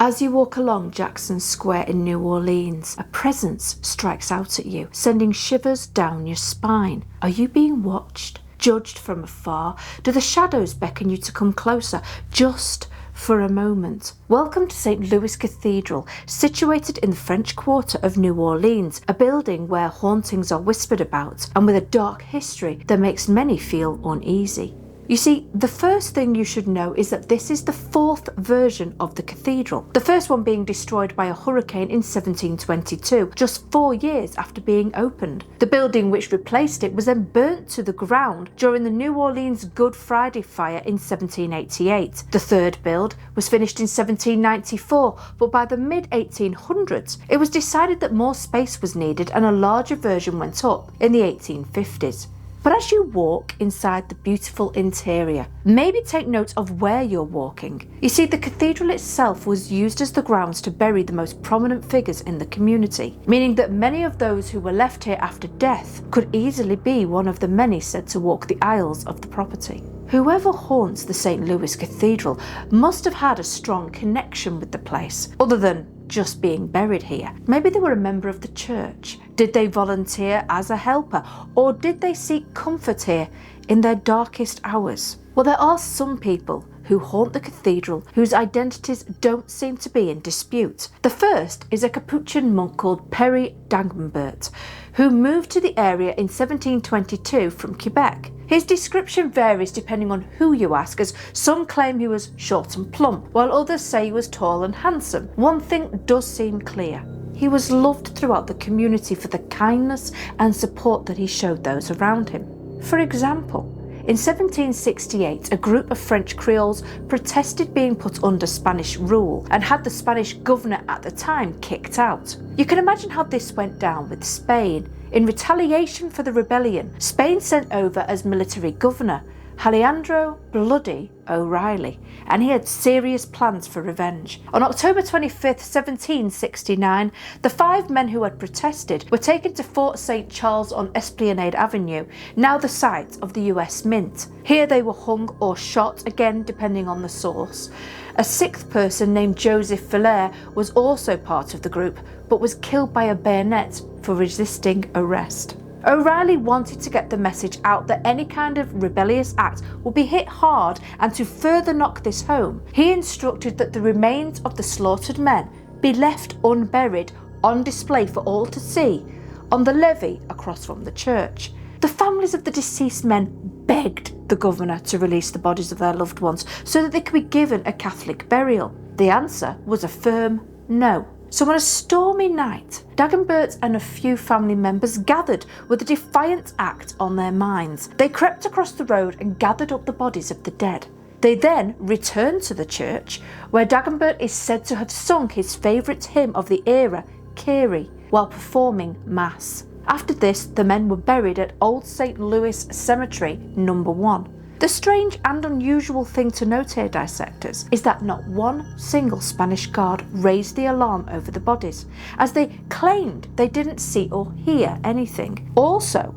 As you walk along Jackson Square in New Orleans, a presence strikes out at you, sending shivers down your spine. Are you being watched? Judged from afar? Do the shadows beckon you to come closer, just for a moment? Welcome to St Louis Cathedral, situated in the French Quarter of New Orleans, a building where hauntings are whispered about, and with a dark history that makes many feel uneasy. You see, the first thing you should know is that this is the fourth version of the cathedral, the first one being destroyed by a hurricane in 1722, just 4 years after being opened. The building which replaced it was then burnt to the ground during the New Orleans Good Friday fire in 1788. The third build was finished in 1794, but by the mid-1800s, it was decided that more space was needed and a larger version went up in the 1850s. But as you walk inside the beautiful interior, maybe take note of where you're walking. You see, the cathedral itself was used as the grounds to bury the most prominent figures in the community, meaning that many of those who were left here after death could easily be one of the many said to walk the aisles of the property. Whoever haunts the St. Louis Cathedral must have had a strong connection with the place, other than just being buried here. Maybe they were a member of the church. Did they volunteer as a helper, or did they seek comfort here in their darkest hours? Well, there are some people who haunt the cathedral whose identities don't seem to be in dispute. The first is a Capuchin monk called Père Dagobert, who moved to the area in 1722 from Quebec. His description varies depending on who you ask, as some claim he was short and plump, while others say he was tall and handsome. One thing does seem clear. He was loved throughout the community for the kindness and support that he showed those around him. For example, in 1768, a group of French Creoles protested being put under Spanish rule and had the Spanish governor at the time kicked out. You can imagine how this went down with Spain. In retaliation for the rebellion, Spain sent over as military governor Alejandro "Bloody" O'Reilly, and he had serious plans for revenge. On October 25th, 1769, the 5 men who had protested were taken to Fort St. Charles on Esplanade Avenue, now the site of the US Mint. Here they were hung or shot, again depending on the source. A 6th person named Joseph Filaire was also part of the group, but was killed by a bayonet for resisting arrest. O'Reilly wanted to get the message out that any kind of rebellious act would be hit hard, and to further knock this home, he instructed that the remains of the slaughtered men be left unburied on display for all to see on the levee across from the church. The families of the deceased men begged the governor to release the bodies of their loved ones so that they could be given a Catholic burial. The answer was a firm no. So on a stormy night, Dagobert and a few family members gathered with a defiant act on their minds. They crept across the road and gathered up the bodies of the dead. They then returned to the church, where Dagobert is said to have sung his favourite hymn of the era, Kyrie, while performing Mass. After this, the men were buried at Old St. Louis Cemetery No. 1. The strange and unusual thing to note here, dissectors, is that not one single Spanish guard raised the alarm over the bodies, as they claimed they didn't see or hear anything. Also,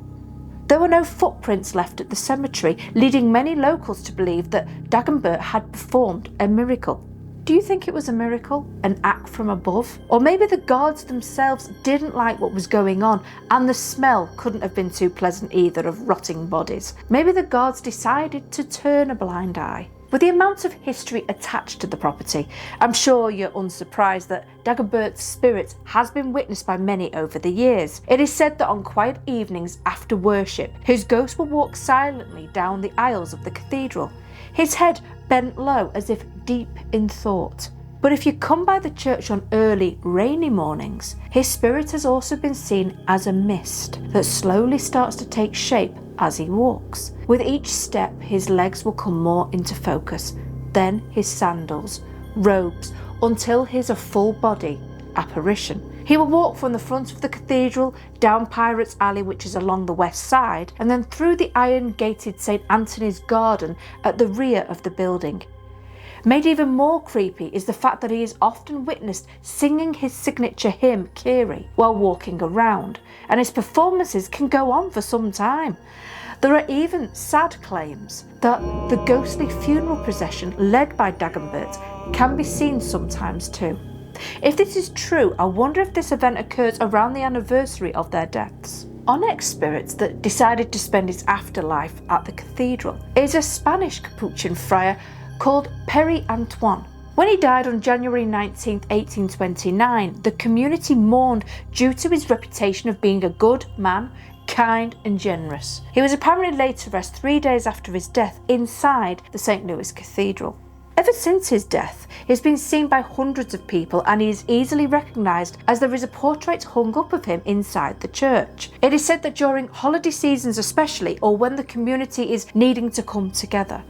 there were no footprints left at the cemetery, leading many locals to believe that Dagobert had performed a miracle. Do you think it was a miracle? An act from above? Or maybe the guards themselves didn't like what was going on, and the smell couldn't have been too pleasant either of rotting bodies. Maybe the guards decided to turn a blind eye. With the amount of history attached to the property, I'm sure you're unsurprised that Dagobert's spirit has been witnessed by many over the years. It is said that on quiet evenings after worship, his ghost will walk silently down the aisles of the cathedral, his head bent low as if deep in thought. But if you come by the church on early, rainy mornings, his spirit has also been seen as a mist that slowly starts to take shape as he walks. With each step, his legs will come more into focus, then his sandals, robes, until he's a full body apparition. He will walk from the front of the cathedral, down Pirates Alley, which is along the west side, and then through the iron-gated St. Anthony's Garden at the rear of the building. Made even more creepy is the fact that he is often witnessed singing his signature hymn, Kyrie, while walking around, and his performances can go on for some time. There are even sad claims that the ghostly funeral procession led by Dagobert can be seen sometimes too. If this is true, I wonder if this event occurs around the anniversary of their deaths. Our next spirit that decided to spend his afterlife at the cathedral is a Spanish Capuchin friar called Pere Antoine. When he died on January 19, 1829, the community mourned due to his reputation of being a good man, kind and generous. He was apparently laid to rest 3 days after his death inside the St Louis Cathedral. Ever since his death, he has been seen by hundreds of people and he is easily recognised as there is a portrait hung up of him inside the church. It is said that during holiday seasons especially, or when the community is needing to come together,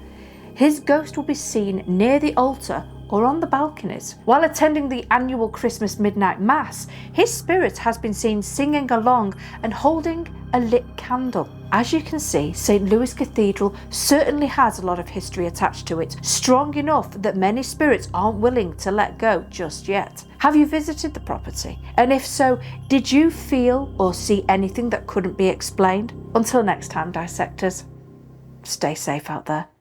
his ghost will be seen near the altar or on the balconies. While attending the annual Christmas midnight mass, his spirit has been seen singing along and holding a lit candle. As you can see, St Louis Cathedral certainly has a lot of history attached to it, strong enough that many spirits aren't willing to let go just yet. Have you visited the property? And if so, did you feel or see anything that couldn't be explained? Until next time, dissectors, stay safe out there.